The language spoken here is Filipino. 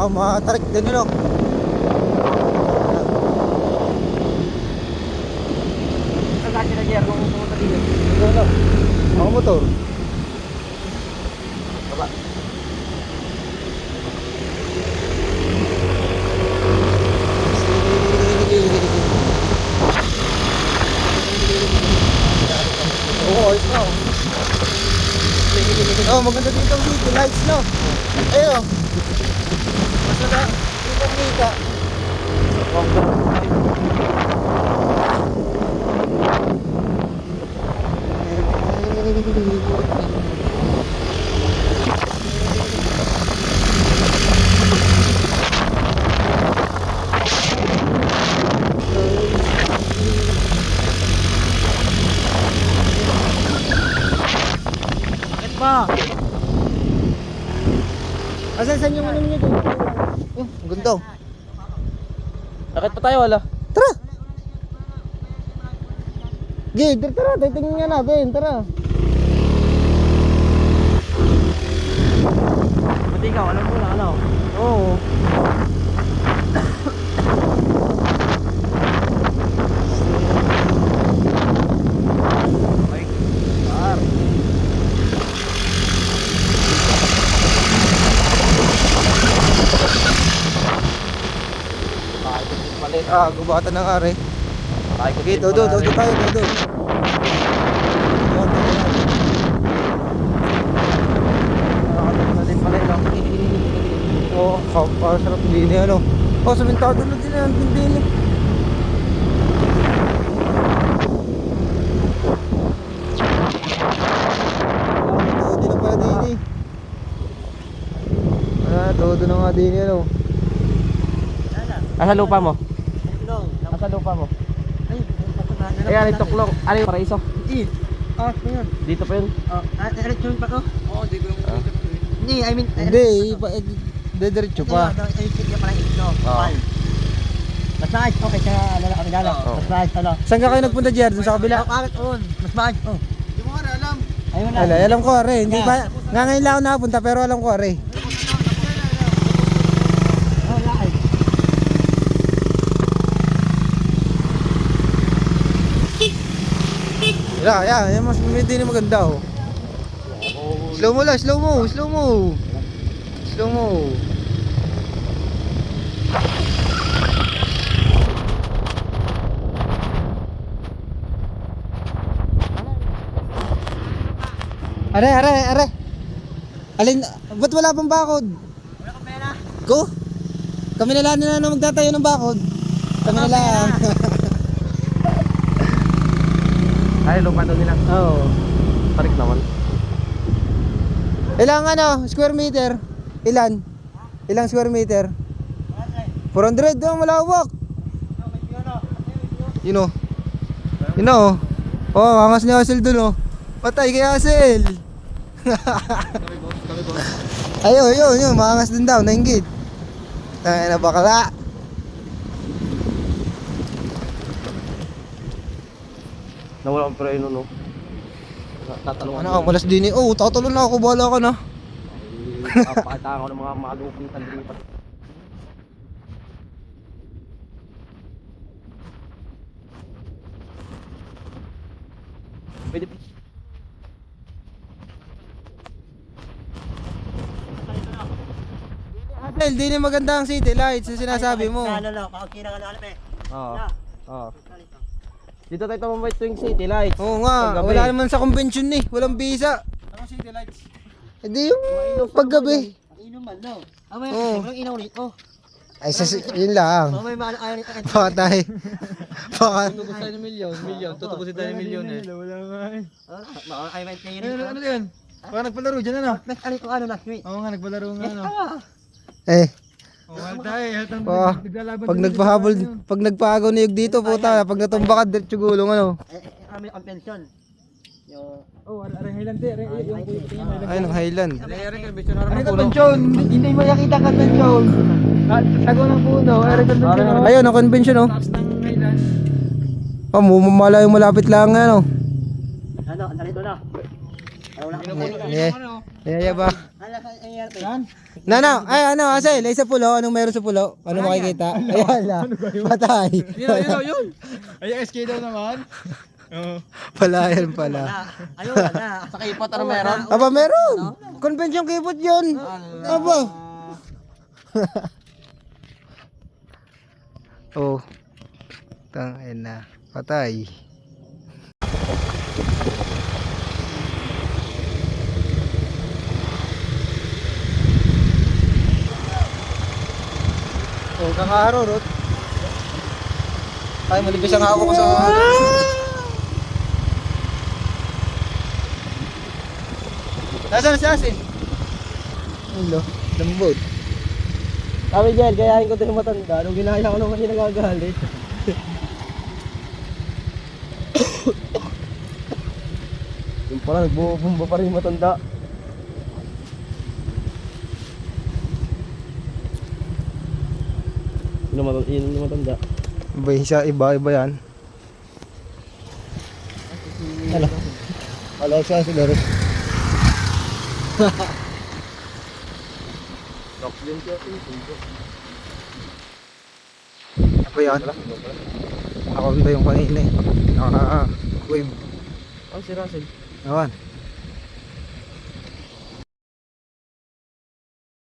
baka matarik din yun, oh. Saan ka sila, Jer, nung pumunta dito? Ito lang. Ako motor. Baba. Oo, ayos na, oh. Oh, maganda dito ang city lights, no? Ayun. Mas na dito ang kita. Bakit ba? Saan yung ano niya dito? Oh, ang ganda. Bakit pa tayo, wala? Tara! Gig, tara, titingnan nga natin, tara. Pati ikaw, alam mo lang, ano? Oo. Ay, par. Gubatan ng are. Ay, Okay, todo tayo, todo. Na din pala yun, Oo, sarap din eh, ano. Oh, samentado na din yan, din eh. Todo na pala din eh. Todo na nga din eh, ano. Asa lupa mo? Asa lupa mo? Ayan, ito klong. Ano yung paraiso? Ngayon. Dito pa yun. Election pa ko? Oo, di ko yung Hindi, I mean... Hindi, dediretso pa. Election ka pala ito. Oo. Mas maayos, okay, kaya ano lang kami gala. Oo. Mas maayos, ano. Saan ka kayo nagpunta, Jer? Doon sa kabila? Bakit on? Mas maayos, oh. Hindi mo nga alam. Ayun na. Alam ko, are. Hindi pa, nga ngayon lang ako nakapunta, pero alam ko, are. Oh, laay. Yan, mas hindi na maganda, oh. Slow mo lang, slow mo. Are. Alin, ba't wala pang bakod? Wala kang pera. Go? Kami na lang na magtatayo ng bakod. Kami na lang. Ay, lupa daw nila. Oo. Tarik naman. Ilang ano, square meter? Ilan? Ilang square meter? 400 doon, malawak. Yun o. Yun o. Oh, angas ni Hassel doon o. Patay kay Hassel. Ayun, maangas din daw, nainggit. Ay, na bakala. Nawala ang preno, no? Tatalungan. Ano, malas din eh. Oh, tatalon na ako, bahala ka na. Pakita ko ng mga maluping tandripat. Pwede. Hassel, di na maganda ang city lights yung sinasabi mo. Ano, kakakira ka na alam eh. Oo. Oo. Dito tayo tumambay tuwing city lights. Oo nga, Paggabi. wala naman sa convention eh. Walang visa. Anong city lights? Hindi yung paggabi. Ang inuman, no? May Oo. walang inaw rito. Ay, yun lang. May maano ayaw rito. Baka tayo. Baka. Tutubos tayo ng milyon. Tutubusin tayo ng milyon eh. Wala nga eh. Ayaw may player Ano rito. yan? Baka nagpalaro dyan ano? Mas ano ko ano last week. Oo nga, nagpalaro nga ano. Ah. Eh, Wala tayo, hatang oh, naglalaban pag din nagpahabol, dito. pag nagpaagaw niyog dito, puta, pag natumba ka, diretso gulong ano. Kami ang pensyon. Yung Oh, aray Highland eh, aray yung kuya ko tingin Highland. Ayun, ang Highland. Ano ka Benchon? Hindi mo nakita ka Benchon. Tago ng puno, aray ka Benchon. Ayun, ang convention oh. Taas ng Highland. Oh, mumamala yung malapit lang ano. ano, nalito na. Niyaya ba? Ala ka ayarte. Nana, ay ano, Asel, ay sa pulo, anong meron sa pulo? Ano makikita? Ayan na, patay. Yun. Ay, SK daw naman. Pala, yan pala. Ayun na. Sa kipot, ano meron? Aba, meron. Convention keyboard yun. Aba. Oh. Tangin na. Patay. Oh, kakaro, Rod. Ay, malibis ang ako ko sa... Nasaan si Asin? Hello, lambot. Kami dyan, gayahin ko ito yung matanda. Nung ginaya ko naman yung nagagalit. Yung pala, nagbubumba pa rin yung matanda. Yun yung matanda. Iba siya, iba yan. Hello. Hello, siya si Laro. Ako yan. Ako ba yung kanina eh. Naka-wave. Oh, si Russell. Awan.